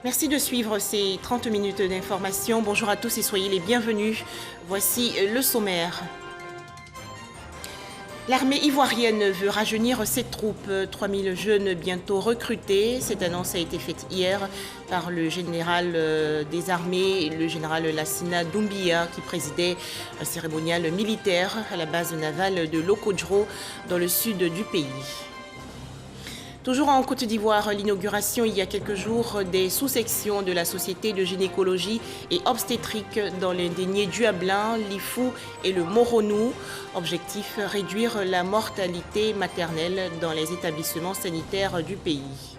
Merci de suivre ces 30 minutes d'information. Bonjour à tous et soyez les bienvenus. Voici le sommaire. L'armée ivoirienne veut rajeunir ses troupes. 3000 jeunes bientôt recrutés. Cette annonce a été faite hier par le général des armées, le général Lassina Doumbia, qui présidait un cérémonial militaire à la base navale de Lokodjro, dans le sud du pays. Toujours en Côte d'Ivoire, l'inauguration il y a quelques jours des sous-sections de la Société de gynécologie et obstétrique dans les déniers du Ablin, l'Ifou et le Moronou. Objectif, réduire la mortalité maternelle dans les établissements sanitaires du pays.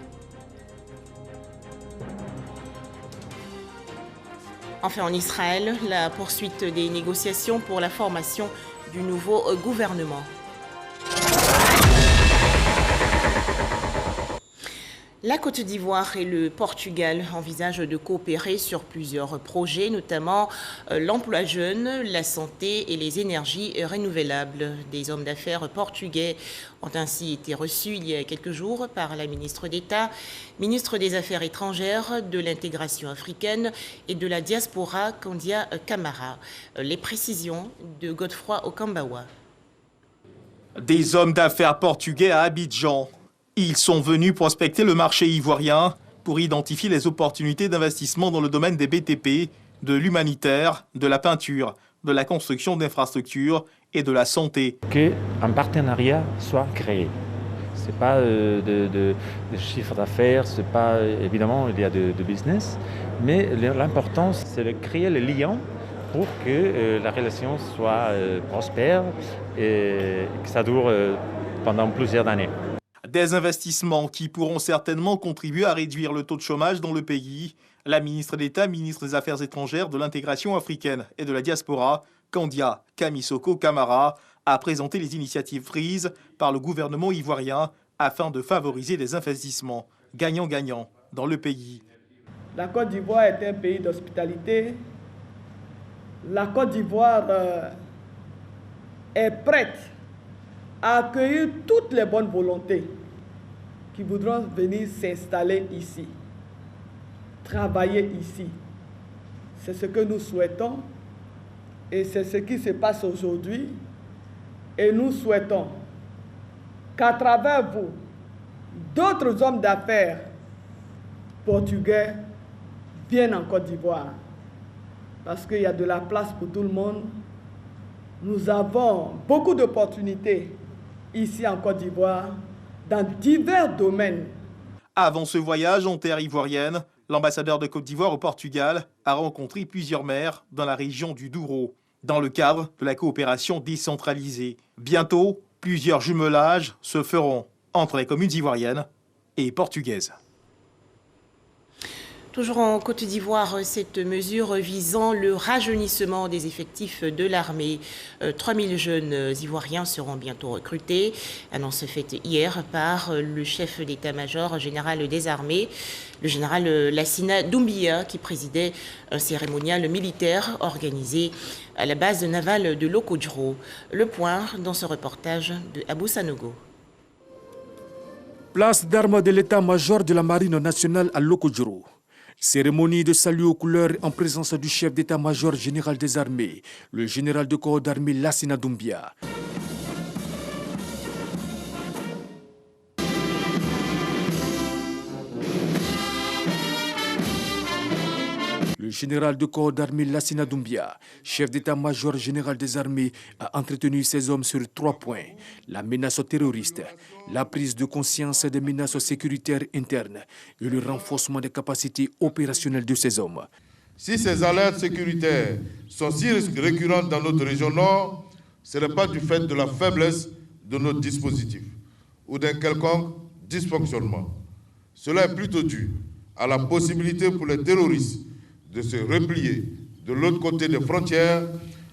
Enfin, en Israël, la poursuite des négociations pour la formation du nouveau gouvernement. La Côte d'Ivoire et le Portugal envisagent de coopérer sur plusieurs projets, notamment l'emploi jeune, la santé et les énergies renouvelables. Des hommes d'affaires portugais ont ainsi été reçus il y a quelques jours par la ministre d'État, ministre des Affaires étrangères, de l'intégration africaine et de la diaspora, Kandia Camara. Les précisions de Godefroy Okambawa. Des hommes d'affaires portugais à Abidjan. Ils sont venus prospecter le marché ivoirien pour identifier les opportunités d'investissement dans le domaine des BTP, de l'humanitaire, de la peinture, de la construction d'infrastructures et de la santé. Qu'un partenariat soit créé. Ce n'est pas de chiffre d'affaires, c'est pas, évidemment il y a de business, mais l'important c'est de créer le lien pour que la relation soit prospère et que ça dure pendant plusieurs années. Des investissements qui pourront certainement contribuer à réduire le taux de chômage dans le pays. La ministre d'État, ministre des Affaires étrangères, de l'intégration africaine et de la diaspora, Kandia Kamisoko Camara, a présenté les initiatives prises par le gouvernement ivoirien afin de favoriser des investissements gagnant-gagnant dans le pays. La Côte d'Ivoire est un pays d'hospitalité. La Côte d'Ivoire est prête à accueillir toutes les bonnes volontés qui voudront venir s'installer ici, travailler ici. C'est ce que nous souhaitons et c'est ce qui se passe aujourd'hui. Et nous souhaitons qu'à travers vous, d'autres hommes d'affaires portugais viennent en Côte d'Ivoire. Parce qu'il y a de la place pour tout le monde. Nous avons beaucoup d'opportunités ici en Côte d'Ivoire, dans divers domaines. Avant ce voyage en terre ivoirienne, l'ambassadeur de Côte d'Ivoire au Portugal a rencontré plusieurs maires dans la région du Douro, dans le cadre de la coopération décentralisée. Bientôt, plusieurs jumelages se feront entre les communes ivoiriennes et portugaises. Toujours en Côte d'Ivoire, cette mesure visant le rajeunissement des effectifs de l'armée. 3000 jeunes ivoiriens seront bientôt recrutés. Annonce faite hier par le chef d'état-major général des armées, le général Lassina Doumbia, qui présidait un cérémonial militaire organisé à la base navale de Lokodjro. Le point dans ce reportage de Abou Sanogo. Place d'armes de l'état-major de la marine nationale à Lokodjro. Cérémonie de salut aux couleurs en présence du chef d'état-major général des armées, le général de corps d'armée Lassina Doumbia. Le général de corps d'armée Lassina Doumbia, chef d'état-major général des armées, a entretenu ses hommes sur 3 points. La menace terroriste, la prise de conscience des menaces sécuritaires internes et le renforcement des capacités opérationnelles de ces hommes. Si ces alertes sécuritaires sont si récurrentes dans notre région nord, ce n'est pas du fait de la faiblesse de notre dispositif ou d'un quelconque dysfonctionnement. Cela est plutôt dû à la possibilité pour les terroristes de se replier de l'autre côté des frontières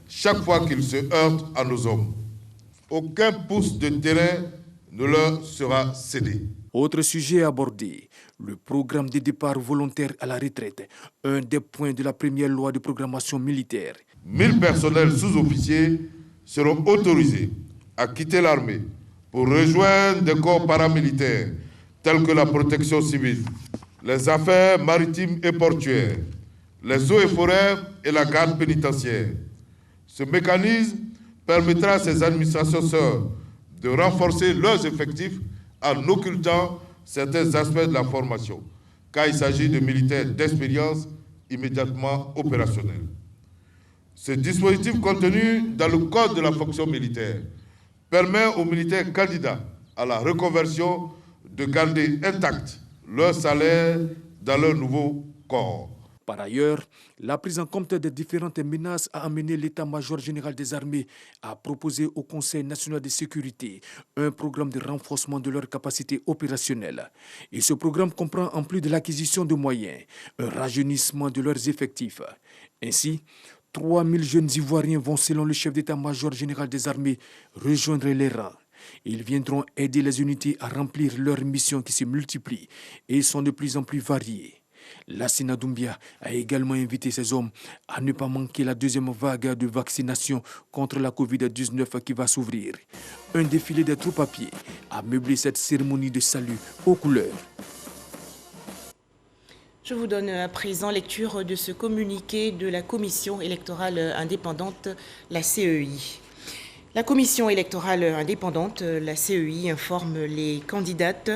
chaque fois qu'ils se heurtent à nos hommes. Aucun pouce de terrain ne leur sera cédé. Autre sujet abordé, le programme de départ volontaire à la retraite, un des points de la première loi de programmation militaire. 1000 personnels sous-officiers seront autorisés à quitter l'armée pour rejoindre des corps paramilitaires tels que la protection civile, les affaires maritimes et portuaires, les eaux et forêts et la garde pénitentiaire. Ce mécanisme permettra à ces administrations sœurs de renforcer leurs effectifs en occultant certains aspects de la formation, car il s'agit de militaires d'expérience immédiatement opérationnels. Ce dispositif contenu dans le Code de la fonction militaire permet aux militaires candidats à la reconversion de garder intact leur salaire dans leur nouveau corps. Par ailleurs, la prise en compte des différentes menaces a amené l'état-major général des armées à proposer au Conseil national de sécurité un programme de renforcement de leurs capacités opérationnelles. Et ce programme comprend, en plus de l'acquisition de moyens, un rajeunissement de leurs effectifs. Ainsi, 3000 jeunes Ivoiriens vont, selon le chef d'état-major général des armées, rejoindre les rangs. Ils viendront aider les unités à remplir leurs missions qui se multiplient et sont de plus en plus variées. Lassina Doumbia a également invité ces hommes à ne pas manquer la deuxième vague de vaccination contre la Covid-19 qui va s'ouvrir. Un défilé des troupes à pied a meublé cette cérémonie de salut aux couleurs. Je vous donne à présent lecture de ce communiqué de la Commission électorale indépendante, la CEI. La Commission électorale indépendante, la CEI, informe les candidates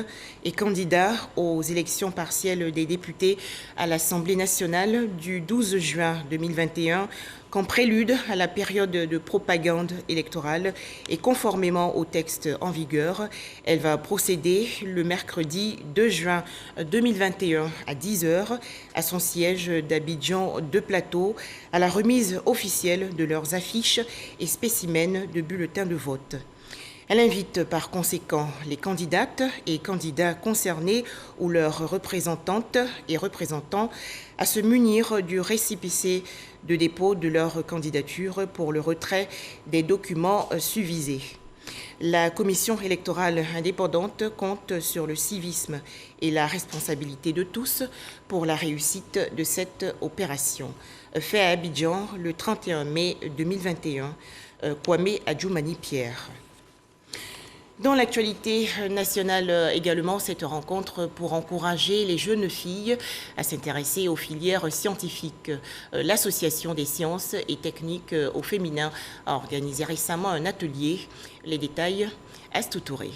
et candidats aux élections partielles des députés à l'Assemblée nationale du 12 juin 2021 qu'en prélude à la période de propagande électorale et conformément au texte en vigueur, elle va procéder le mercredi 2 juin 2021 à 10h à son siège d'Abidjan de Plateau à la remise officielle de leurs affiches et spécimens de bulletins de vote. Elle invite par conséquent les candidates et candidats concernés ou leurs représentantes et représentants à se munir du récépissé de dépôt de leur candidature pour le retrait des documents susvisés. La Commission électorale indépendante compte sur le civisme et la responsabilité de tous pour la réussite de cette opération. Fait à Abidjan le 31 mai 2021, Kwame Adjoumani Pierre. Dans l'actualité nationale également, cette rencontre pour encourager les jeunes filles à s'intéresser aux filières scientifiques. L'Association des sciences et techniques au féminin a organisé récemment un atelier. Les détails, Astou Touré.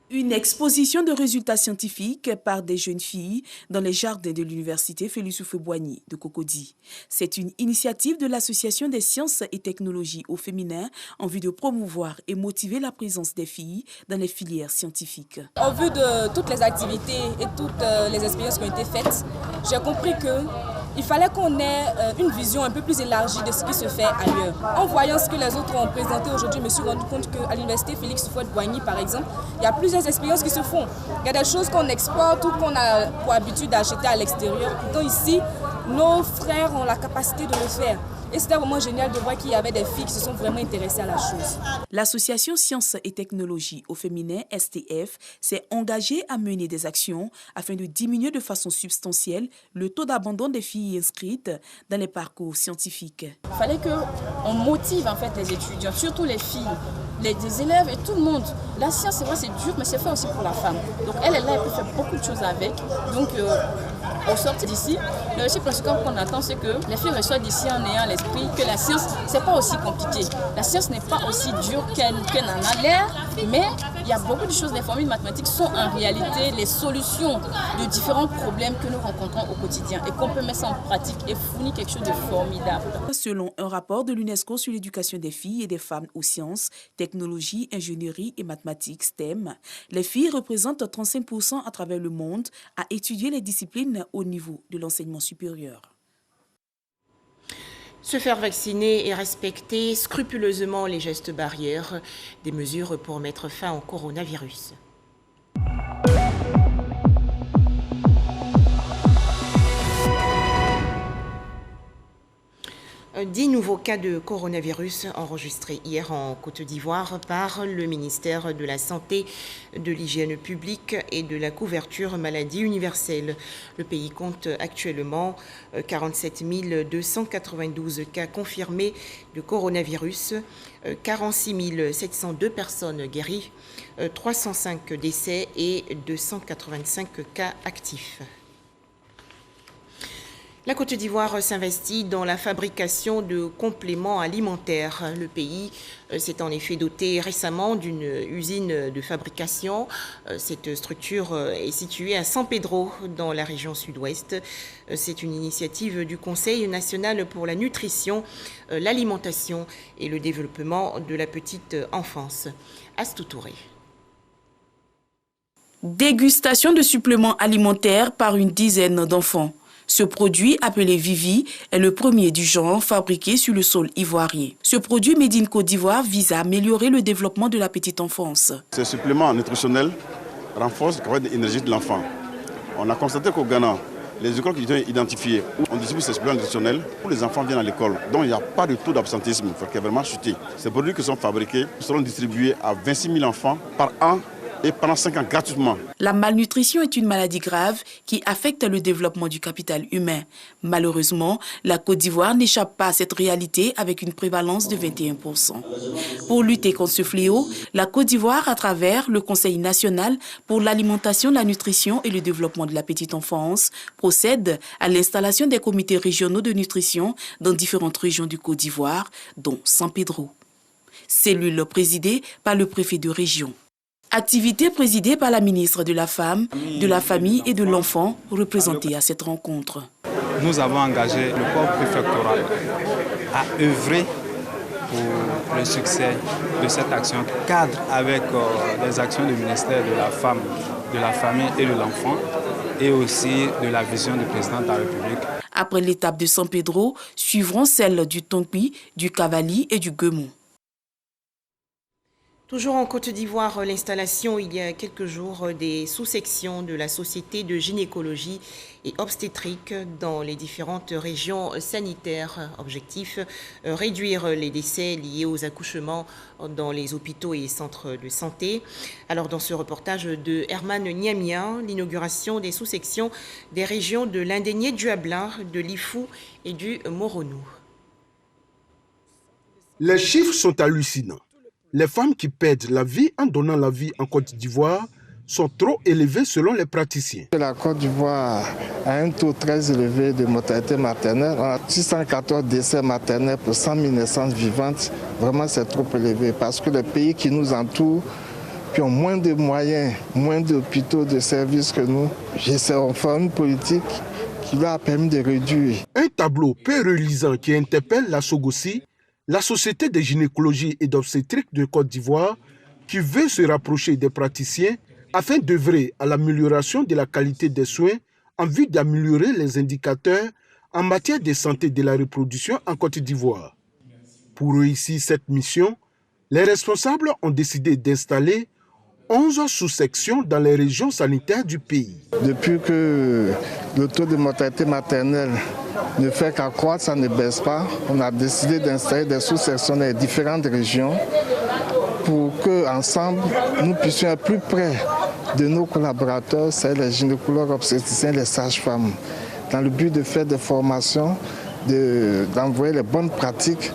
Une exposition de résultats scientifiques par des jeunes filles dans les jardins de l'université Félix Houphouët-Boigny de Cocody. C'est une initiative de l'Association des sciences et technologies au féminin en vue de promouvoir et motiver la présence des filles dans les filières scientifiques. En vue de toutes les activités et toutes les expériences qui ont été faites, j'ai compris qu'il fallait qu'on ait une vision un peu plus élargie de ce qui se fait ailleurs. En voyant ce que les autres ont présenté aujourd'hui, je me suis rendu compte qu'à l'université Félix Houphouët-Boigny, par exemple, il y a plusieurs expériences qui se font. Il y a des choses qu'on exporte ou qu'on a pour habitude d'acheter à l'extérieur. Pourtant ici, nos frères ont la capacité de le faire. Et c'était vraiment génial de voir qu'il y avait des filles qui se sont vraiment intéressées à la chose. L'association Sciences et Technologies au féminin, STF, s'est engagée à mener des actions afin de diminuer de façon substantielle le taux d'abandon des filles inscrites dans les parcours scientifiques. Il fallait qu'on motive en fait les étudiants, surtout les filles, les élèves et tout le monde. La science, c'est vrai, c'est dur, mais c'est fait aussi pour la femme. Donc elle est là, elle peut faire beaucoup de choses avec. Donc au sort d'ici, le récit principal qu'on attend, c'est que les filles ressortent d'ici en ayant l'esprit que la science, c'est pas aussi compliqué. La science n'est pas aussi dure qu'elle en a l'air, mais il y a beaucoup de choses. Les formules mathématiques sont en réalité les solutions de différents problèmes que nous rencontrons au quotidien et qu'on peut mettre en pratique et fournir quelque chose de formidable. Selon un rapport de l'UNESCO sur l'éducation des filles et des femmes aux sciences, technologies, ingénierie et mathématiques STEM, les filles représentent 35% à travers le monde à étudier les disciplines au niveau de l'enseignement supérieur. Se faire vacciner et respecter scrupuleusement les gestes barrières, des mesures pour mettre fin au coronavirus. 10 nouveaux cas de coronavirus enregistrés hier en Côte d'Ivoire par le ministère de la Santé, de l'Hygiène publique et de la couverture maladie universelle. Le pays compte actuellement 47 292 cas confirmés de coronavirus, 46 702 personnes guéries, 305 décès et 285 cas actifs. La Côte d'Ivoire s'investit dans la fabrication de compléments alimentaires. Le pays s'est en effet doté récemment d'une usine de fabrication. Cette structure est située à San Pedro, dans la région sud-ouest. C'est une initiative du Conseil national pour la nutrition, l'alimentation et le développement de la petite enfance. Astou Touré. Dégustation de suppléments alimentaires par une dizaine d'enfants. Ce produit, appelé Vivi, est le premier du genre fabriqué sur le sol ivoirien. Ce produit Made in Côte d'Ivoire vise à améliorer le développement de la petite enfance. Ces suppléments nutritionnels renforcent la capacité d'énergie de l'enfant. On a constaté qu'au Ghana, les écoles qui ont été identifiées où on distribue ces suppléments nutritionnels, où les enfants viennent à l'école, donc il n'y a pas de taux d'absentéisme qui est vraiment chuté. Ces produits qui sont fabriqués seront distribués à 26 000 enfants par an et pendant 5 ans gratuitement. La malnutrition est une maladie grave qui affecte le développement du capital humain. Malheureusement, la Côte d'Ivoire n'échappe pas à cette réalité avec une prévalence de 21%. Pour lutter contre ce fléau, la Côte d'Ivoire, à travers le Conseil national pour l'alimentation, la nutrition et le développement de la petite enfance, procède à l'installation des comités régionaux de nutrition dans différentes régions du Côte d'Ivoire, dont San Pedro. Cellule présidée par le préfet de région. Activité présidée par la ministre de la Femme, de la Famille et de l'Enfant, représentée à cette rencontre. Nous avons engagé le corps préfectoral à œuvrer pour le succès de cette action cadre avec les actions du ministère de la Femme, de la Famille et de l'Enfant et aussi de la vision du président de la République. Après l'étape de San Pedro, suivront celles du Tonkpi, du Cavali et du Guemon. Toujours en Côte d'Ivoire, l'installation il y a quelques jours des sous-sections de la Société de gynécologie et obstétrique dans les différentes régions sanitaires. Objectif, réduire les décès liés aux accouchements dans les hôpitaux et centres de santé. Alors dans ce reportage de Herman Niamia, l'inauguration des sous-sections des régions de l'Indénié du Ablin, de l'Ifou et du Moronou. Les chiffres sont hallucinants. Les femmes qui perdent la vie en donnant la vie en Côte d'Ivoire sont trop élevées selon les praticiens. La Côte d'Ivoire a un taux très élevé de mortalité maternelle. On a 614 décès maternels pour 100 000 naissances vivantes. Vraiment, c'est trop élevé parce que les pays qui nous entourent qui ont moins de moyens, moins d'hôpitaux, de services que nous, on fait une politique qui leur a permis de réduire. Un tableau peu reluisant qui interpelle la SOGOSI, la Société de gynécologie et d'obstétrique de Côte d'Ivoire, qui veut se rapprocher des praticiens afin d'œuvrer à l'amélioration de la qualité des soins en vue d'améliorer les indicateurs en matière de santé de la reproduction en Côte d'Ivoire. Pour réussir cette mission, les responsables ont décidé d'installer 11 sous-sections dans les régions sanitaires du pays. Depuis que le taux de mortalité maternelle ne fait qu'accroître, ça ne baisse pas, on a décidé d'installer des sous-sections dans les différentes régions pour qu'ensemble, nous puissions être plus près de nos collaborateurs, c'est les gynécologues obstétriciens, les sages-femmes, dans le but de faire des formations, d'envoyer les bonnes pratiques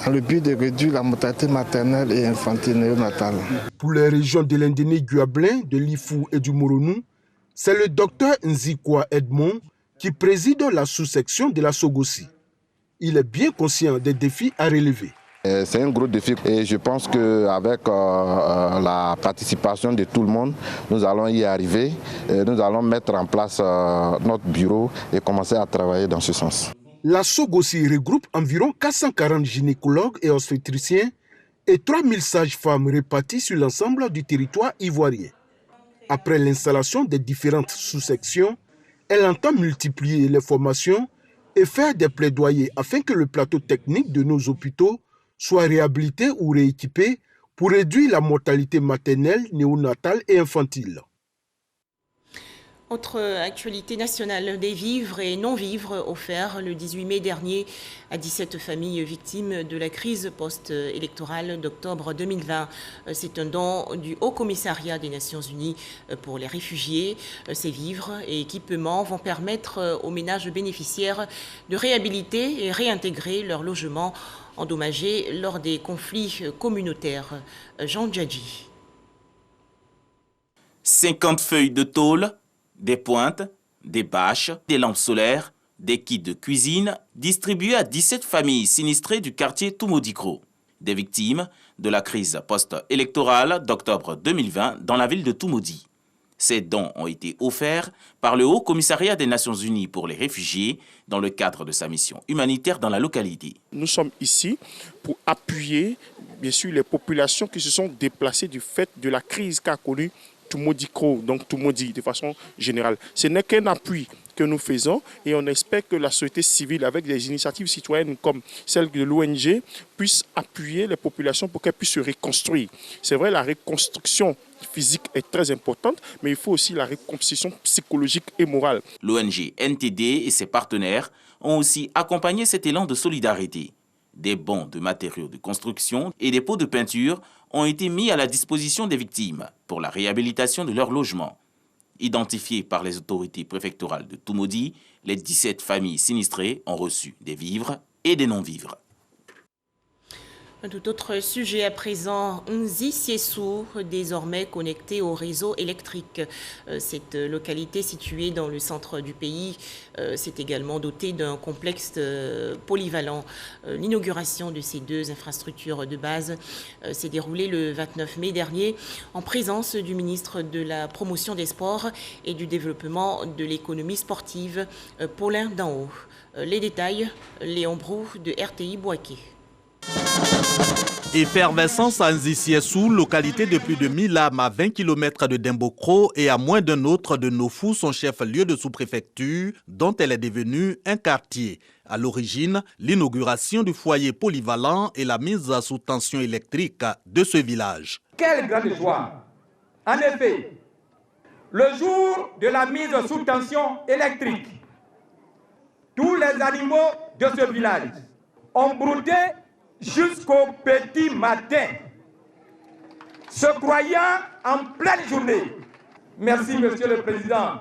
dans le but de réduire la mortalité maternelle et infantile néonatale. Pour les régions de l'Indénié du Ablin, de l'Ifou et du Moronou, c'est le docteur Nzikwa Edmond qui préside la sous-section de la SOGOSI. Il est bien conscient des défis à relever. C'est un gros défi et je pense qu'avec la participation de tout le monde, nous allons y arriver. Nous allons mettre en place notre bureau et commencer à travailler dans ce sens. La SOGOSI regroupe environ 440 gynécologues et obstétriciens et 3000 sages-femmes réparties sur l'ensemble du territoire ivoirien. Après l'installation des différentes sous-sections, elle entend multiplier les formations et faire des plaidoyers afin que le plateau technique de nos hôpitaux soit réhabilité ou rééquipé pour réduire la mortalité maternelle, néonatale et infantile. Autre actualité nationale, des vivres et non-vivres offerts le 18 mai dernier à 17 familles victimes de la crise post-électorale d'octobre 2020. C'est un don du Haut Commissariat des Nations Unies pour les réfugiés. Ces vivres et équipements vont permettre aux ménages bénéficiaires de réhabiliter et réintégrer leur logement endommagé lors des conflits communautaires. Jean Djadji. 50 feuilles de tôle, des pointes, des bâches, des lampes solaires, Des kits de cuisine distribués à 17 familles sinistrées du quartier Tumodikro, des victimes de la crise post-électorale d'octobre 2020 dans la ville de Tumodi. Ces dons ont été offerts par le Haut Commissariat des Nations Unies pour les réfugiés dans le cadre de sa mission humanitaire dans la localité. Nous sommes ici pour appuyer bien sûr les populations qui se sont déplacées du fait de la crise qu'a connue Tumodikro, donc Tumodi de façon générale. Ce n'est qu'un appui que nous faisons et on espère que la société civile avec des initiatives citoyennes comme celle de l'ONG puisse appuyer les populations pour qu'elles puissent se reconstruire. C'est vrai, la reconstruction physique est très importante, mais il faut aussi la reconstruction psychologique et morale. L'ONG NTD et ses partenaires ont aussi accompagné cet élan de solidarité. Des bons de matériaux de construction et des pots de peinture ont été mis à la disposition des victimes pour la réhabilitation de leur logement. Identifiés par les autorités préfectorales de Tumodi, les 17 familles sinistrées ont reçu des vivres et des non-vivres. Un tout autre sujet à présent, Nzi Siessou, désormais connecté au réseau électrique. Cette localité située dans le centre du pays s'est également dotée d'un complexe polyvalent. L'inauguration de ces deux infrastructures de base s'est déroulée le 29 mai dernier en présence du ministre de la Promotion des Sports et du Développement de l'économie sportive, Paulin Danhaut. Les détails, Léon Brou de RTI Bouaké. Effervescence à Nzi Siessou, localité de plus de 1000 âmes à 20 km de Dembokro et à moins d'un autre de Nofou, son chef-lieu de sous-préfecture, dont elle est devenue un quartier. À l'origine, l'inauguration du foyer polyvalent et la mise sous tension électrique de ce village. Quelle grande joie! En effet, le jour de la mise sous tension électrique, tous les animaux de ce village ont broudé jusqu'au petit matin, se croyant en pleine journée. Merci, Monsieur le Président.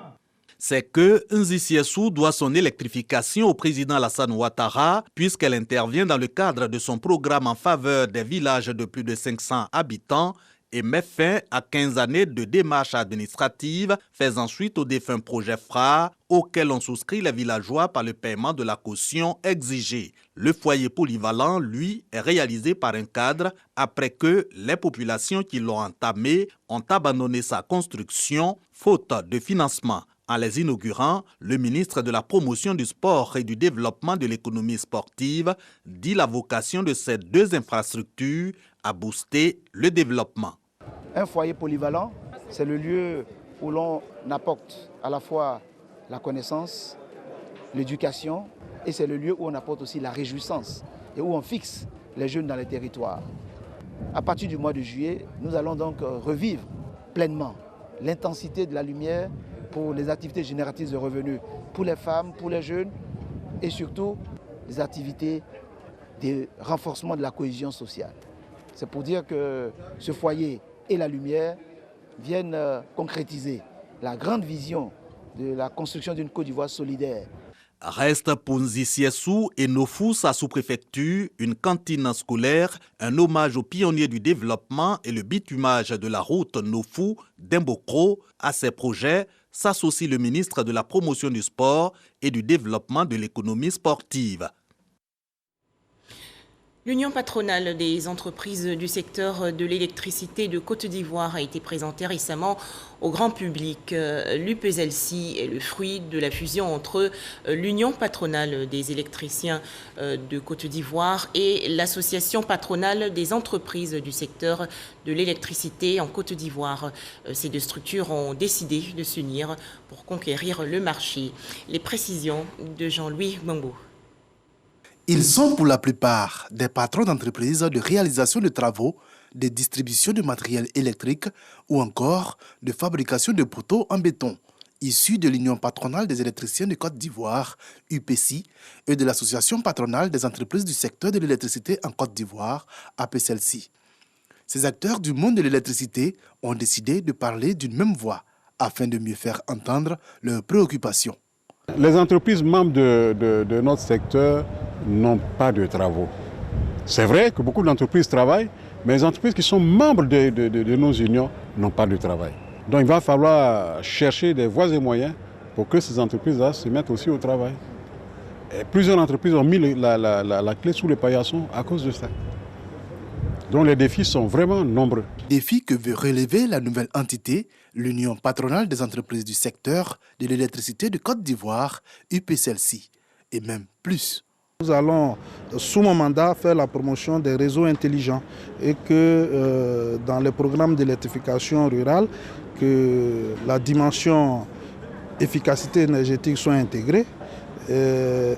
C'est que Nzi Siessou doit son électrification au président Alassane Ouattara, puisqu'elle intervient dans le cadre de son programme en faveur des villages de plus de 500 habitants et met fin à 15 années de démarches administratives, faisant suite au défunt projet phare auquel ont souscrit les villageois par le paiement de la caution exigée. Le foyer polyvalent, lui, est réalisé par un cadre après que les populations qui l'ont entamé ont abandonné sa construction faute de financement. En les inaugurant, le ministre de la Promotion du Sport et du Développement de l'économie sportive dit la vocation de ces deux infrastructures à booster le développement. Un foyer polyvalent, c'est le lieu où l'on apporte à la fois la connaissance, l'éducation, et c'est le lieu où on apporte aussi la réjouissance et où on fixe les jeunes dans les territoires. À partir du mois de juillet, nous allons donc revivre pleinement l'intensité de la lumière pour les activités génératrices de revenus, pour les femmes, pour les jeunes et surtout les activités de renforcement de la cohésion sociale. C'est pour dire que ce foyer et la lumière viennent concrétiser la grande vision de la construction d'une Côte d'Ivoire solidaire. Reste pour Nzi Siessou et Nofou, sa sous-préfecture, une cantine scolaire, un hommage aux pionniers du développement et le bitumage de la route Nofou-Dembokro. À ces projets s'associe le ministre de la Promotion du Sport et du Développement de l'économie sportive. L'Union patronale des entreprises du secteur de l'électricité de Côte d'Ivoire a été présentée récemment au grand public. L'UPESLC est le fruit de la fusion entre l'Union patronale des électriciens de Côte d'Ivoire et l'Association patronale des entreprises du secteur de l'électricité en Côte d'Ivoire. Ces deux structures ont décidé de s'unir pour conquérir le marché. Les précisions de Jean-Louis Gbangbo. Ils sont pour la plupart des patrons d'entreprises de réalisation de travaux, de distribution de matériel électrique ou encore de fabrication de poteaux en béton, issus de l'Union patronale des électriciens de Côte d'Ivoire, UPC, et de l'Association patronale des entreprises du secteur de l'électricité en Côte d'Ivoire, APCLC. Ces acteurs du monde de l'électricité ont décidé de parler d'une même voix afin de mieux faire entendre leurs préoccupations. Les entreprises membres de notre secteur n'ont pas de travaux. C'est vrai que beaucoup d'entreprises travaillent, mais les entreprises qui sont membres de nos unions n'ont pas de travail. Donc il va falloir chercher des voies et moyens pour que ces entreprises-là se mettent aussi au travail. Plusieurs entreprises ont mis la clé sous le paillasson à cause de ça. Donc les défis sont vraiment nombreux. Défi que veut relever la nouvelle entité, l'Union patronale des entreprises du secteur de l'électricité de Côte d'Ivoire, UPCLC, et même plus. Nous allons, sous mon mandat, faire la promotion des réseaux intelligents et que dans les programmes d'électrification rurale, que la dimension efficacité énergétique soit intégrée,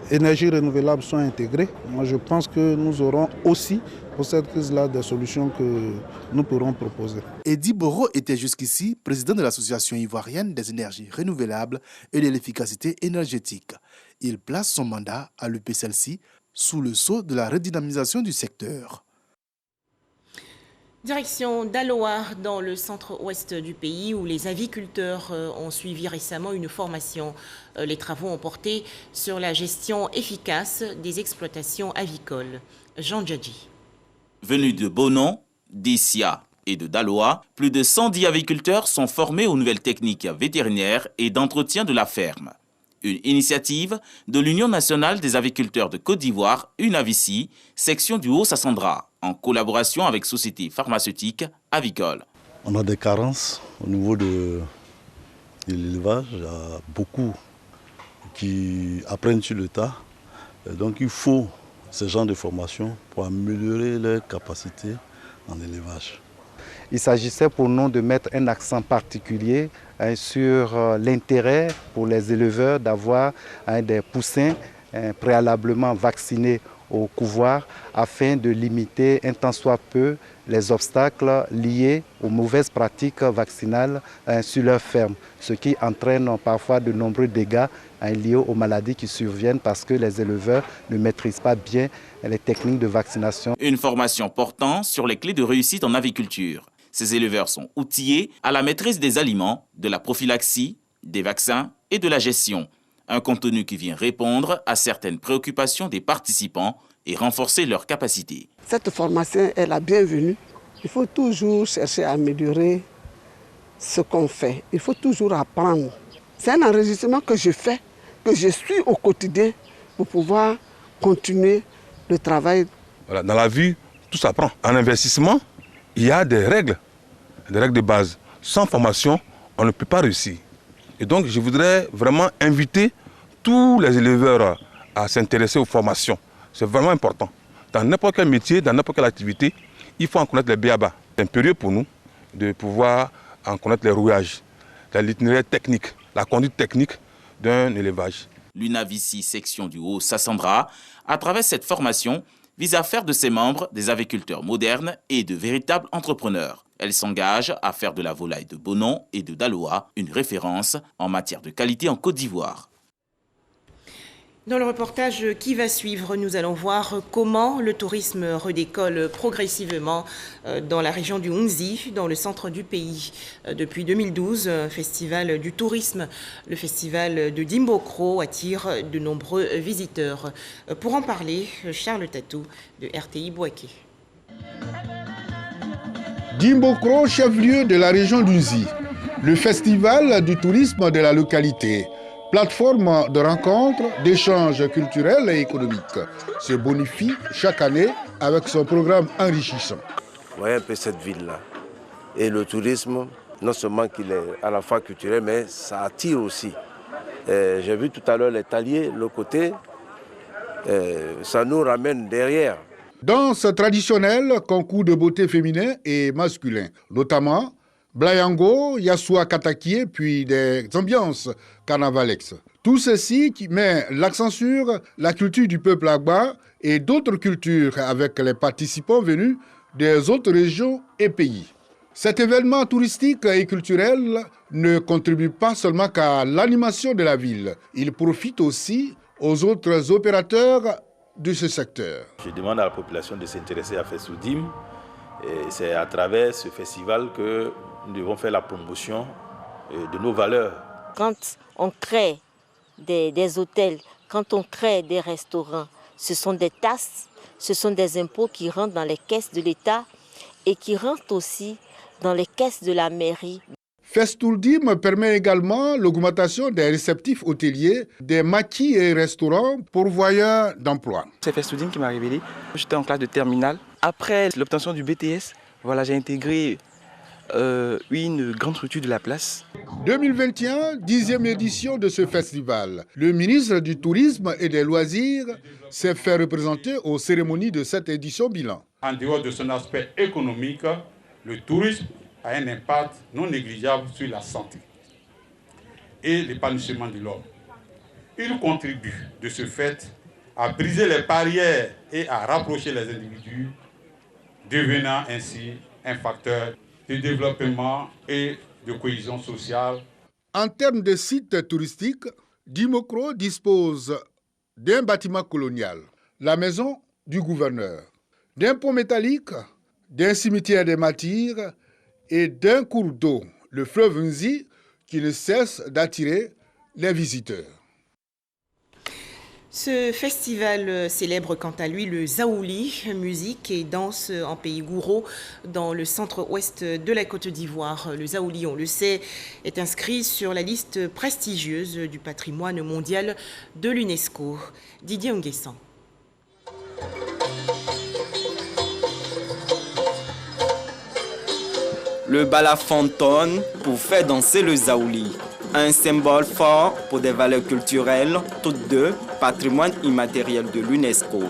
énergie renouvelable soit intégrée. Moi, je pense que nous aurons aussi, pour cette crise-là, des solutions que nous pourrons proposer. Eddy Boro était jusqu'ici président de l'Association ivoirienne des énergies renouvelables et de l'efficacité énergétique. Il place son mandat à l'UPCLC sous le sceau de la redynamisation du secteur. Direction d'Aloa, dans le centre-ouest du pays, où les aviculteurs ont suivi récemment une formation. Les travaux ont porté sur la gestion efficace des exploitations avicoles. Jean Djadji. Venus de Bonon, d'Issia et de Daloa, plus de 110 aviculteurs sont formés aux nouvelles techniques vétérinaires et d'entretien de la ferme. Une initiative de l'Union nationale des aviculteurs de Côte d'Ivoire, UNAVICI, section du Haut-Sassandra, en collaboration avec sociétés pharmaceutiques avicoles. On a des carences au niveau de l'élevage. Il y a beaucoup qui apprennent sur le tas. Donc il faut ce genre de formation pour améliorer leurs capacités en élevage. Il s'agissait pour nous de mettre un accent particulier sur l'intérêt pour les éleveurs d'avoir des poussins préalablement vaccinés au couvoir afin de limiter un tant soit peu les obstacles liés aux mauvaises pratiques vaccinales sur leur ferme, ce qui entraîne parfois de nombreux dégâts liés aux maladies qui surviennent parce que les éleveurs ne maîtrisent pas bien les techniques de vaccination. Une formation portant sur les clés de réussite en aviculture. Ces éleveurs sont outillés à la maîtrise des aliments, de la prophylaxie, des vaccins et de la gestion. Un contenu qui vient répondre à certaines préoccupations des participants et renforcer leurs capacités. Cette formation est la bienvenue. Il faut toujours chercher à améliorer ce qu'on fait. Il faut toujours apprendre. C'est un enregistrement que je fais, que je suis au quotidien pour pouvoir continuer le travail. Voilà, dans la vie, tout s'apprend. En investissement, il y a des règles de base. Sans formation, on ne peut pas réussir. Et donc, je voudrais vraiment inviter tous les éleveurs à s'intéresser aux formations. C'est vraiment important. Dans n'importe quel métier, dans n'importe quelle activité, il faut en connaître les b.a.-ba. C'est impérieux pour nous de pouvoir en connaître les rouages, l'itinéraire technique, la conduite technique d'un élevage. L'UNAVICI section du Haut-Sassandra, à travers cette formation, vise à faire de ses membres des aviculteurs modernes et de véritables entrepreneurs. Elle s'engage à faire de la volaille de Bonon et de Daloa une référence en matière de qualité en Côte d'Ivoire. Dans le reportage qui va suivre, nous allons voir comment le tourisme redécolle progressivement dans la région du Hunzi, dans le centre du pays. Depuis 2012, festival du tourisme, le festival de Dimbokro attire de nombreux visiteurs. Pour en parler, Charles Tatou de RTI Bouaké. Dimbokro, chef-lieu de la région d'Unzi, le festival du tourisme de la localité. Plateforme de rencontres, d'échanges culturels et économiques, se bonifie chaque année avec son programme enrichissant. Vous voyez un peu cette ville-là. Et le tourisme, non seulement qu'il est à la fois culturel, mais ça attire aussi. J'ai vu tout à l'heure les taliers, le côté, ça nous ramène derrière. Danse traditionnelle, concours de beauté féminin et masculin, notamment Blayango, Yassoua Katakie, puis des ambiances carnavalesques. Tout ceci qui met l'accent sur la culture du peuple Agba et d'autres cultures avec les participants venus des autres régions et pays. Cet événement touristique et culturel ne contribue pas seulement qu'à l'animation de la ville, il profite aussi aux autres opérateurs de ce secteur. Je demande à la population de s'intéresser à Fesoudim. C'est à travers ce festival que nous devons faire la promotion de nos valeurs. Quand on crée des hôtels, quand on crée des restaurants, ce sont des taxes, ce sont des impôts qui rentrent dans les caisses de l'État et qui rentrent aussi dans les caisses de la mairie. Festouldim permet également l'augmentation des réceptifs hôteliers, des maquis et restaurants pourvoyeurs d'emplois. C'est Festouldim qui m'a révélé. J'étais en classe de terminale. Après l'obtention du BTS, voilà, j'ai intégré une grande structure de la place. 2021, 10e édition de ce festival. Le ministre du Tourisme et des Loisirs s'est fait représenter aux cérémonies de cette édition bilan. En dehors de son aspect économique, le tourisme a un impact non négligeable sur la santé et l'épanouissement de l'homme. Il contribue de ce fait à briser les barrières et à rapprocher les individus, devenant ainsi un facteur de développement et de cohésion sociale. En termes de sites touristiques, Dimokro dispose d'un bâtiment colonial, la maison du gouverneur, d'un pont métallique, d'un cimetière des martyrs et d'un cours d'eau, le fleuve Nzi, qui ne cesse d'attirer les visiteurs. Ce festival célèbre quant à lui le Zaouli, musique et danse en pays gouro dans le centre-ouest de la Côte d'Ivoire. Le Zaouli, on le sait, est inscrit sur la liste prestigieuse du patrimoine mondial de l'UNESCO. Didier Nguessan. Le balafonton pour faire danser le Zaouli. Un symbole fort pour des valeurs culturelles, toutes deux patrimoine immatériel de l'UNESCO.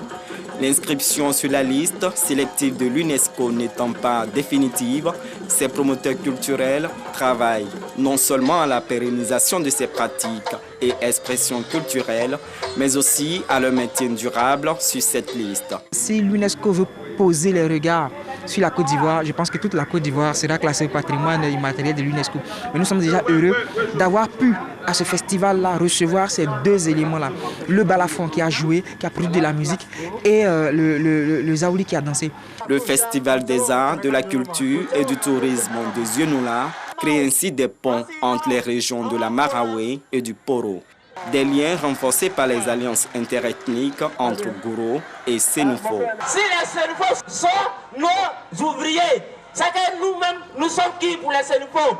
L'inscription sur la liste sélective de l'UNESCO n'étant pas définitive, ces promoteurs culturels travaillent non seulement à la pérennisation de ces pratiques et expressions culturelles, mais aussi à leur maintien durable sur cette liste. Si l'UNESCO veut poser les regards sur la Côte d'Ivoire, je pense que toute la Côte d'Ivoire sera classée au patrimoine immatériel de l'UNESCO. Mais nous sommes déjà heureux d'avoir pu, à ce festival-là, recevoir ces deux éléments-là. Le balafon qui a joué, qui a produit de la musique, et le Zaouli qui a dansé. Le Festival des arts, de la culture et du tourisme de Zionoula crée ainsi des ponts entre les régions de la Maraoué et du Poro. Des liens renforcés par les alliances interethniques entre Gouro et Sénoufo. Si les Sénoufos sont nos ouvriers, c'est que nous-mêmes, nous sommes qui pour les Sénoufos?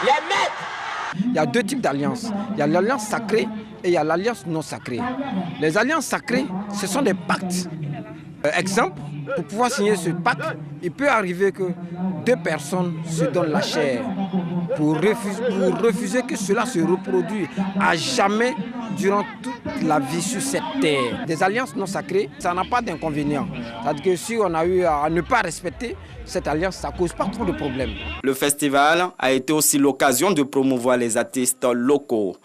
Les maîtres. Il y a deux types d'alliances. Il y a l'alliance sacrée et il y a l'alliance non sacrée. Les alliances sacrées, ce sont des pactes. Exemple, pour pouvoir signer ce pacte, il peut arriver que deux personnes se donnent la chair pour refuser que cela se reproduise à jamais durant toute la vie sur cette terre. Des alliances non sacrées, ça n'a pas d'inconvénient. C'est-à-dire que si on a eu à ne pas respecter cette alliance, ça ne cause pas trop de problèmes. Le festival a été aussi l'occasion de promouvoir les artistes locaux.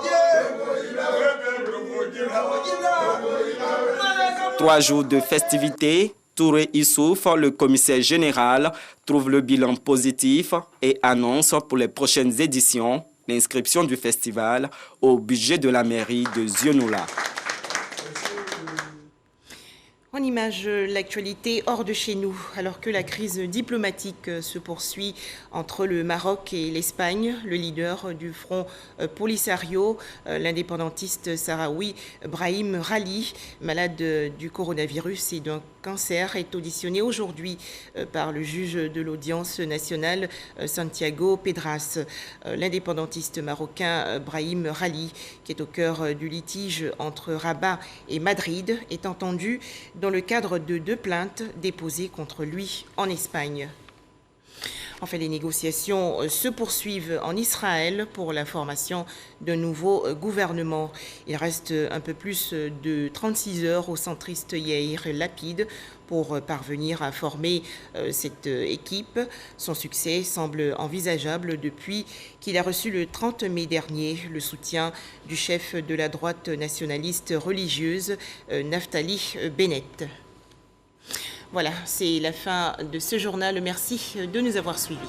3 jours de festivités, Touré Issouf, le commissaire général, trouve le bilan positif et annonce pour les prochaines éditions l'inscription du festival au budget de la mairie de Zionoula. En image, l'actualité hors de chez nous, alors que la crise diplomatique se poursuit entre le Maroc et l'Espagne, le leader du front Polisario, l'indépendantiste sahraoui Brahim Rali, malade du coronavirus et d'un cancer, est auditionné aujourd'hui par le juge de l'audience nationale Santiago Pedras. L'indépendantiste marocain Brahim Rali, qui est au cœur du litige entre Rabat et Madrid, est entendu dans le cadre de 2 plaintes déposées contre lui en Espagne. Enfin, les négociations se poursuivent en Israël pour la formation d'un nouveau gouvernement. Il reste un peu plus de 36 heures au centriste Yair Lapid pour parvenir à former cette équipe. Son succès semble envisageable depuis qu'il a reçu le 30 mai dernier le soutien du chef de la droite nationaliste religieuse, Naftali Bennett. Voilà, c'est la fin de ce journal. Merci de nous avoir suivis.